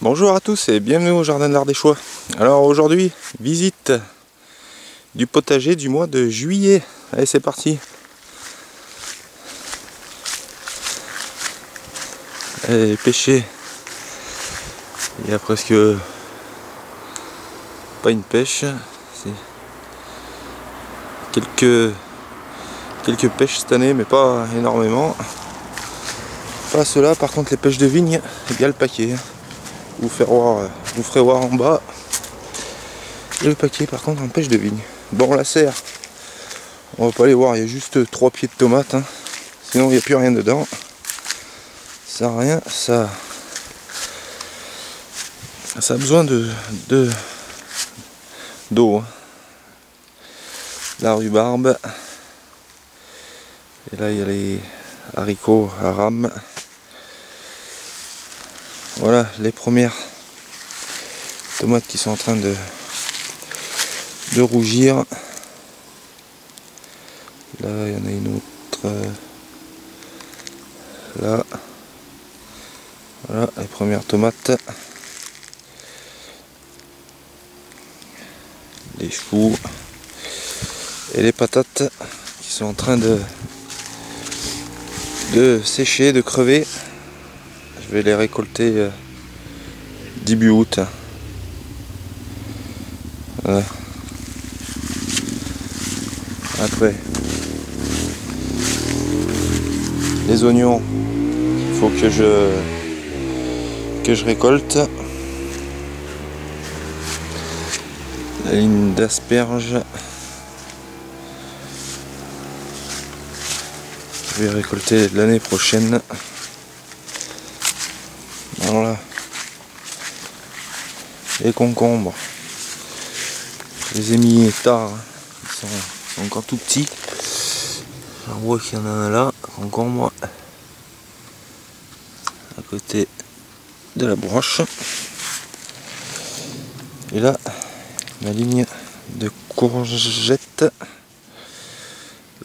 Bonjour à tous et bienvenue au Jardin de l'Ardéchois. Alors aujourd'hui, visite du potager du mois de juillet. Allez, c'est parti. Allez, pêcher. Il y a presque pas une pêche. C'est quelques pêches cette année, mais pas énormément. Pas ceux-là, par contre les pêches de vigne, il y a le paquet. Vous ferez voir en bas. Et le paquet par contre en pêche de vigne. Bon, la serre, on va pas aller voir, il y a juste 3 pieds de tomates, hein. Sinon il n'y a plus rien dedans. Ça sert à rien, ça a besoin d'eau. La rhubarbe. Et là il y a les haricots à rame. Voilà les premières tomates qui sont en train de rougir. Là il y en a une autre. Là. Voilà les premières tomates. Les choux. Et les patates qui sont en train de sécher, de crever. Je vais les récolter début août. Voilà. Après, les oignons, il faut que je récolte. La ligne d'asperges. Je vais récolter l'année prochaine. Voilà. Les concombres. Je les ai mis tard. Ils sont encore tout petits. On voit qu'il y en a un là, concombre. À côté de la broche. Et là, ma ligne de courgettes.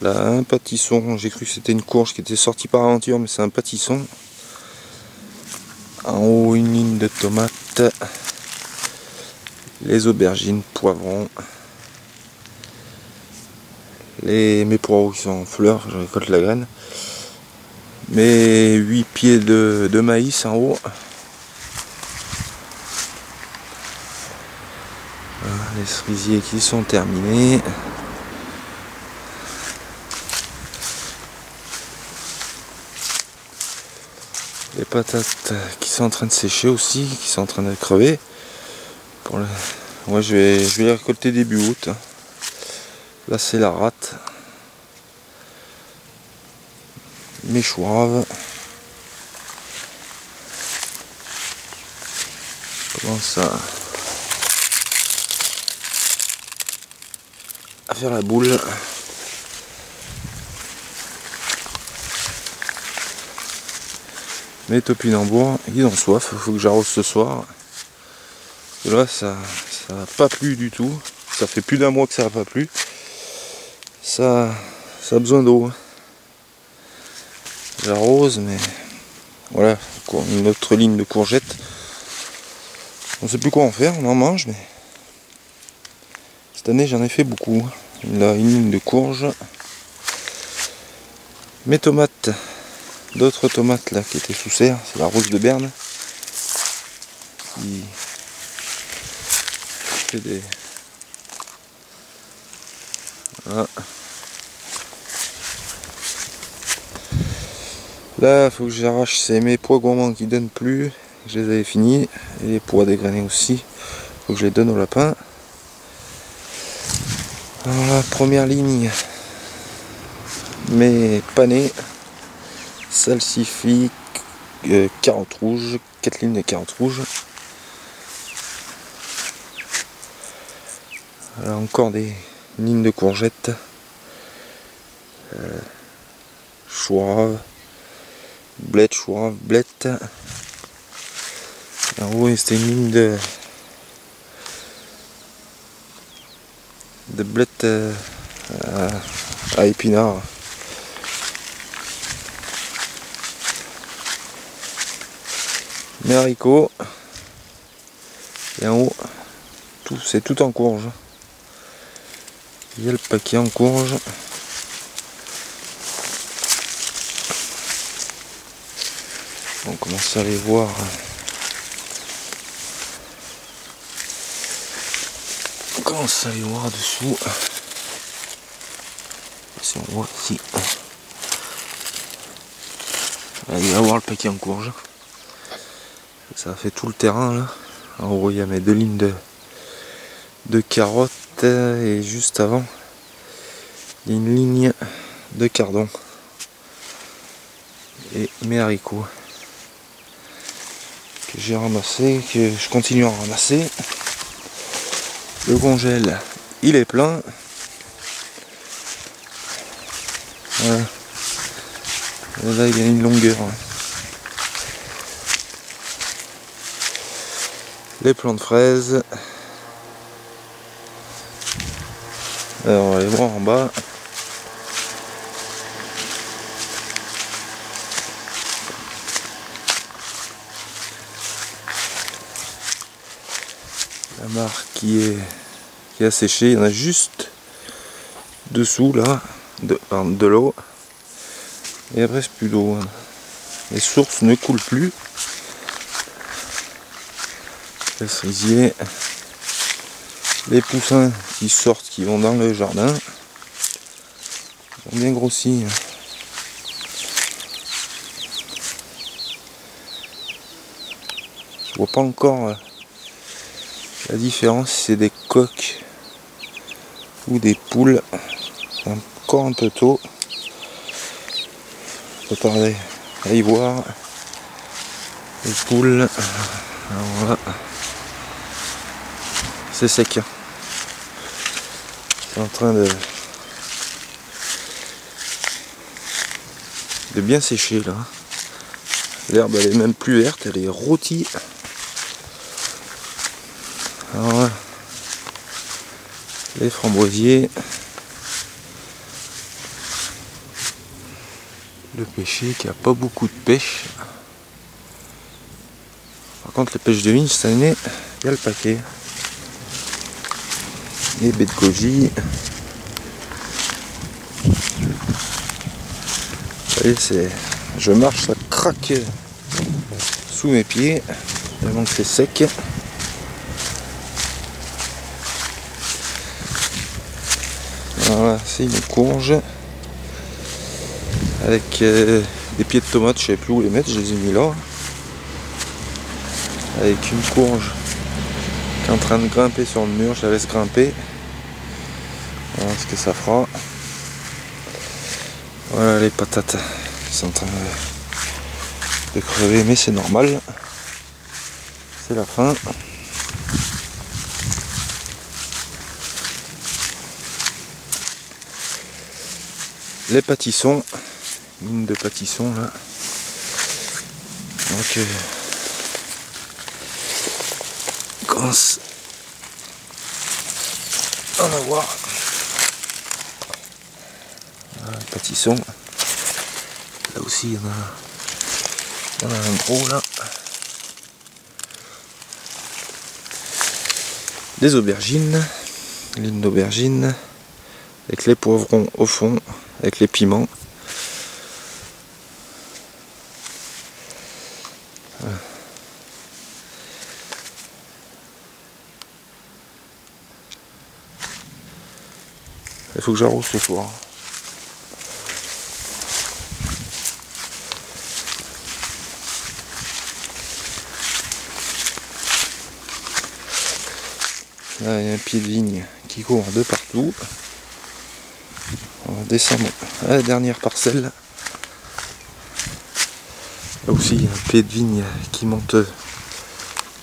Là, un pâtisson. J'ai cru que c'était une courge qui était sortie par aventure, mais c'est un pâtisson. En haut, une ligne de tomates. Les aubergines, poivrons. Mes poireaux qui sont en fleurs, je récolte la graine. Mes 8 pieds de maïs en haut. Voilà, les cerisiers qui sont terminés. Les patates qui sont en train de sécher aussi, qui sont en train de crever. Ouais, je vais les récolter début août. Là c'est la rate. Mes choux raves. Je commence à faire la boule. Mes topinambours, ils ont soif, il faut que j'arrose ce soir. Et là ça n'a pas plu du tout. Ça fait plus d'un mois que ça n'a pas plu. Ça a besoin d'eau. J'arrose, mais voilà, une autre ligne de courgettes. On ne sait plus quoi en faire, on en mange, mais cette année j'en ai fait beaucoup. Là, une ligne de courge. Mes tomates, d'autres tomates là qui étaient sous serre, c'est la rose de Berne. Qui fait des... Voilà. Là, il faut que j'arrache mes pois gourmands qui donnent plus. Je les avais finis. Et les pois dégranés aussi. Il faut que je les donne au lapin. Voilà, première ligne. Mes panais. Salsifis. Carottes rouges. 4 lignes de carottes rouges. Voilà, encore des lignes de courgettes. Choux raves. Blette, choux raves, blette. En haut, c'était une ligne de blette à épinards. Mes haricots. Et en haut, c'est tout en courge. Il y a le paquet en courge. On commence à les voir. On commence à les voir dessous. Si on voit ici. Il va y avoir le paquet en courge. Ça fait tout le terrain là. En haut il y a mes 2 lignes de carottes et juste avant il y a une ligne de cardon et mes haricots que j'ai ramassé, que je continue à ramasser. Le congèle il est plein. Voilà. Et là il y a une longueur. Les plants de fraises. Alors on va les voir en bas. La mare qui a séché, il y en a juste dessous là, de l'eau. Et après c'est plus d'eau. Les sources ne coulent plus. Le cerisier. Les poussins qui sortent, qui vont dans le jardin. Ils ont bien grossi. Je vois pas encore la différence si c'est des coqs ou des poules. C'est encore un peu tôt. Je peux tarder à y voir. Les poules. Alors voilà. C'est sec. C'est en train de bien sécher là. L'herbe elle est même plus verte, elle est rôtie. Alors là, les framboisiers. Le pêcher qui a pas beaucoup de pêche. Par contre les pêches de vigne cette année, il y a le paquet. Les baies de goji. Vous voyez, je marche, ça craque sous mes pieds, tellement que c'est sec. Voilà, c'est une courge avec des pieds de tomates, je ne sais plus où les mettre, je les ai mis là. Avec une courge qui est en train de grimper sur le mur, je la laisse grimper. Voilà ce que ça fera. Voilà les patates qui sont en train de crever, mais c'est normal. C'est la fin. Les pâtissons, ligne de pâtissons là. Donc on commence à en avoir. Voilà, les pâtissons. Là aussi il y en a un gros là. Des aubergines, ligne d'aubergines, avec les poivrons au fond, avec les piments. Voilà. Il faut que j'arrose ce soir. Là, il y a un pied de vigne qui court de partout. On va descendre à la dernière parcelle. Là aussi, il y a un pied de vigne qui monte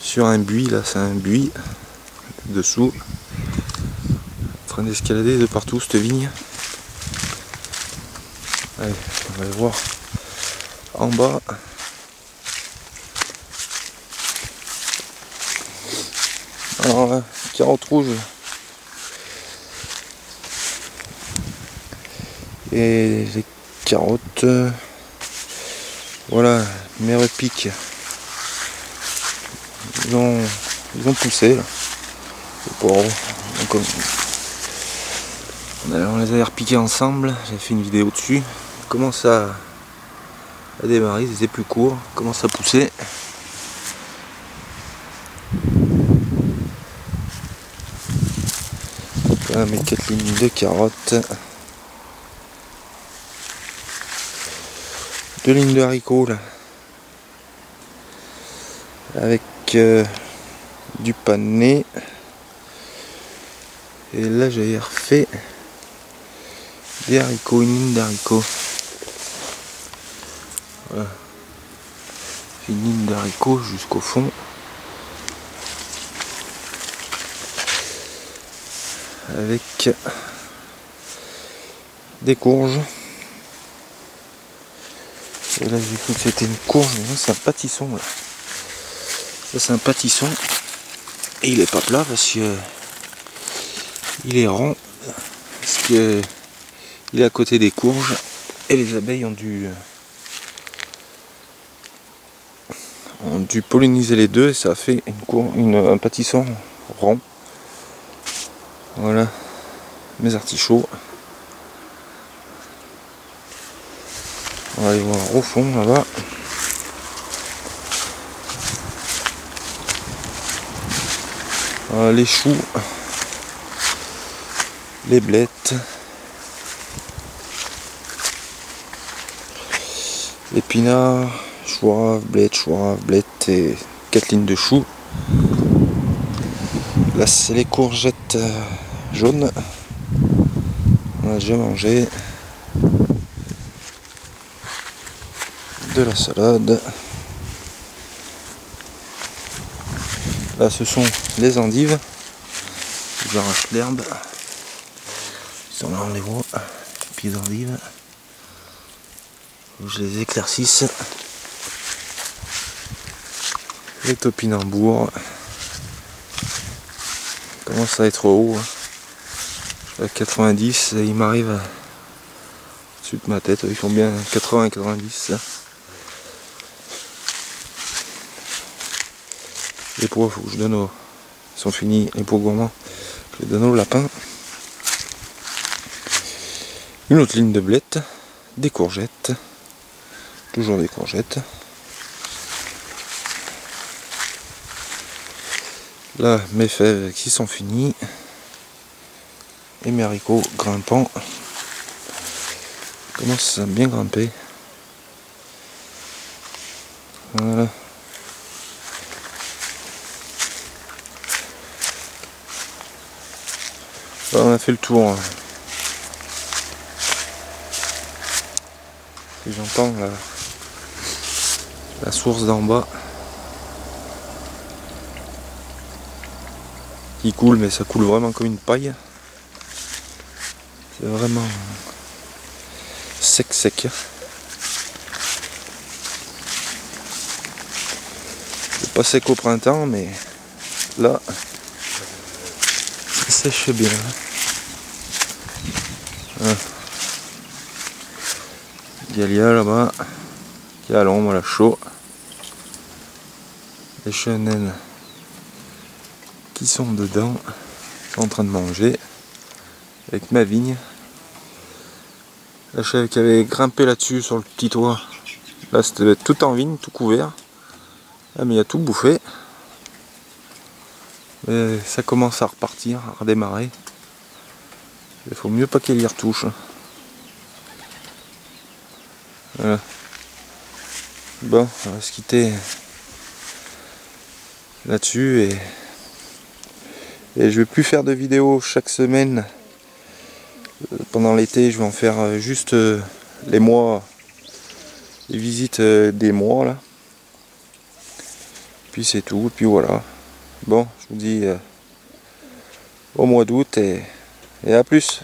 sur un buis. Là, c'est un buis dessous. En train d'escalader de partout cette vigne. Allez, on va aller voir en bas. Alors là, carottes rouges et les carottes, voilà, mes repiques, ils ont ils ont poussé là. Bon, donc, on les a repiqués ensemble, j'ai fait une vidéo dessus. Ils commencent à démarrer, ils étaient plus courts, ils commencent à pousser. Là, mes 4 lignes de carottes. 2 lignes de haricots là. Avec du panais. Et là j'ai refait des haricots, une ligne d'haricots. Voilà. Une ligne d'haricots jusqu'au fond. Avec des courges. Et là j'ai cru que c'était une courge, mais non, c'est un pâtisson là. Ça c'est un pâtisson. Et il est pas plat parce que il est rond. Parce que il est à côté des courges. Et les abeilles ont dû polliniser les deux et ça a fait un pâtisson rond. Voilà mes artichauts. On va aller voir au fond là-bas. Voilà, les choux, les blettes, épinards, choix, blettes et 4 lignes de choux. Là c'est les courgettes jaunes. On a déjà mangé. De la salade. Là ce sont les endives. J'arrache l'herbe. Ils sont là, on les voit. Les pieds d'endives. Je les éclaircisse. Les topinambours. Commence à être haut. Je suis à 90 et il m'arrive au-dessus de ma tête. Ils font bien 80-90. Les pois, faut que je donne aux... Ils sont finis, les pois gourmands. Je les donne aux lapins. Une autre ligne de blettes. Des courgettes. Toujours des courgettes. Là, mes fèves qui sont finies. Et mes haricots grimpants. Commencent à bien grimper. Voilà. Là, on a fait le tour. Et j'entends la source d'en bas qui coule, mais ça coule vraiment comme une paille. C'est vraiment sec. C'est pas sec au printemps, mais là ça sèche bien. Voilà. Galia là-bas, qui est à l'ombre, là chaud. Les chenelles qui sont dedans, sont en train de manger. Avec ma vigne. La chèvre qui avait grimpé là-dessus sur le petit toit. Là c'était tout en vigne, tout couvert. Ah mais il a tout bouffé. Mais ça commence à repartir, à redémarrer. Il faut mieux pas qu'elle y retouche. Voilà. Bon, on va se quitter là-dessus et je vais plus faire de vidéos chaque semaine. Pendant l'été, je vais en faire juste les mois, les visites des mois là. Puis c'est tout, puis voilà. Bon, je vous dis au mois d'août et à plus.